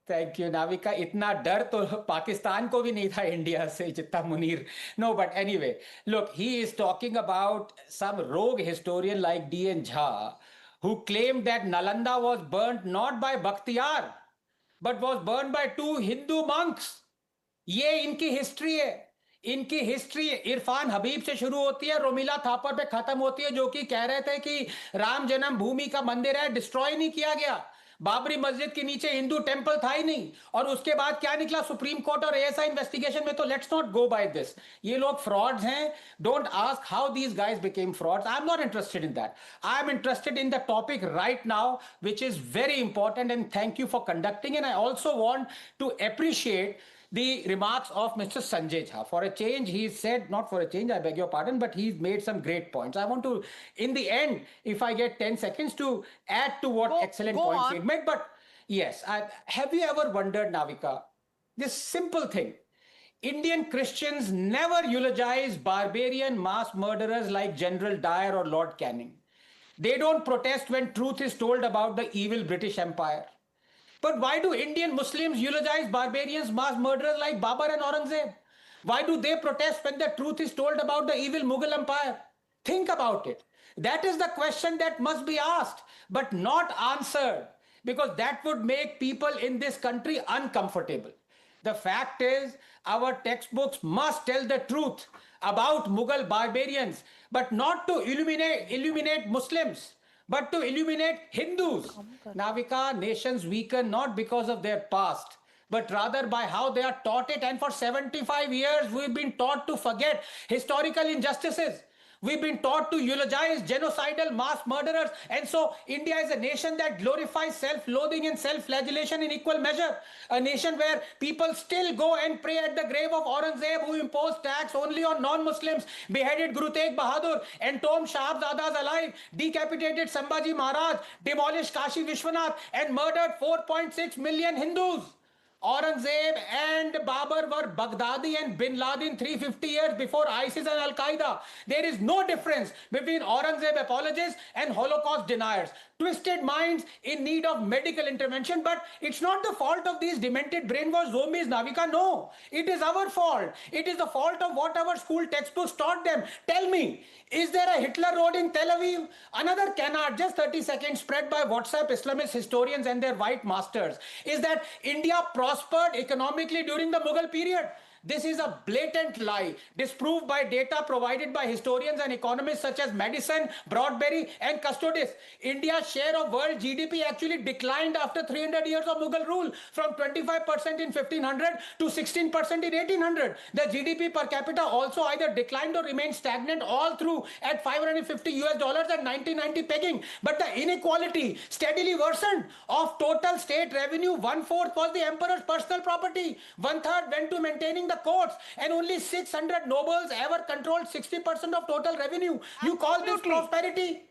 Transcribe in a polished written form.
Thank you Navika. इतना डर तो पाकिस्तान को भी नहीं था इंडिया से जितना Munir. No but anyway, look, he is talking about some rogue historian like D.N. Jha, who claimed that Nalanda was burnt not by Bakhtiyar but was burnt by two Hindu monks. ये इनकी history है। इनकी history Irfan Habib से शुरू होती है, रोमिला थापर पे खत्म होती है, जो कि कह रहे थे कि राम जन्म भूमि का मंदिर है, डिस्ट्रॉय नहीं किया गया। बाबरी मस्जिद के नीचे हिंदू टेंपल था ही नहीं। और उसके बाद क्या निकला सुप्रीम कोर्ट और एएसआई इन्वेस्टिगेशन में। तो let's not go by this. ये लोग फ्रॉड्स हैं। Don't ask how these guys became frauds. I am not interested in that. I am interested in the topic right now, which is very important, and thank you for conducting. And I also want to appreciate the remarks of Mr. Sanjay Jha. For a change, he said, not for a change, I beg your pardon, but he's made some great points. I want to, in the end, if I get 10 seconds to add to what excellent points he made. But yes, have you ever wondered, Navika, this simple thing? Indian Christians never eulogize barbarian mass murderers like General Dyer or Lord Canning. They don't protest when truth is told about the evil British Empire. But why do Indian Muslims eulogize barbarians, mass murderers like Babur and Aurangzeb? Why do they protest when the truth is told about the evil Mughal Empire? Think about it. That is the question that must be asked, but not answered, because that would make people in this country uncomfortable. The fact is, our textbooks must tell the truth about Mughal barbarians, but not to illuminate Muslims, but to illuminate Hindus. Navika, nations weaken not because of their past, but rather by how they are taught it. And for 75 years, we've been taught to forget historical injustices. We've been taught to eulogize genocidal mass murderers. And so India is a nation that glorifies self-loathing and self-flagellation in equal measure. A nation where people still go and pray at the grave of Aurangzeb, who imposed tax only on non-Muslims, beheaded Guru Tegh Bahadur, entombed Shahzadas alive, decapitated Sambhaji Maharaj, demolished Kashi Vishwanath, and murdered 4.6 million Hindus. Aurangzeb and Babur were Baghdadi and Bin Laden 350 years before ISIS and Al-Qaeda. There is no difference between Aurangzeb apologists and Holocaust deniers. Twisted minds in need of medical intervention, but it's not the fault of these demented brainwashed zombies, Navika. No, it is our fault. It is the fault of what our school textbooks taught them. Tell me, is there a Hitler Road in Tel Aviv? Another canard, just 30 seconds, spread by WhatsApp Islamist historians and their white masters, is that India prospered economically during the Mughal period. This is a blatant lie, disproved by data provided by historians and economists such as Madison, Broadberry, and Custodis. India's share of world GDP actually declined after 300 years of Mughal rule, from 25% in 1500 to 16% in 1800. The GDP per capita also either declined or remained stagnant all through at $550 at 1990 pegging. But the inequality steadily worsened. Of total state revenue, 1/4 was the emperor's personal property, 1/3 went to maintaining the courts, and only 600 nobles ever controlled 60% of total revenue. You call this prosperity?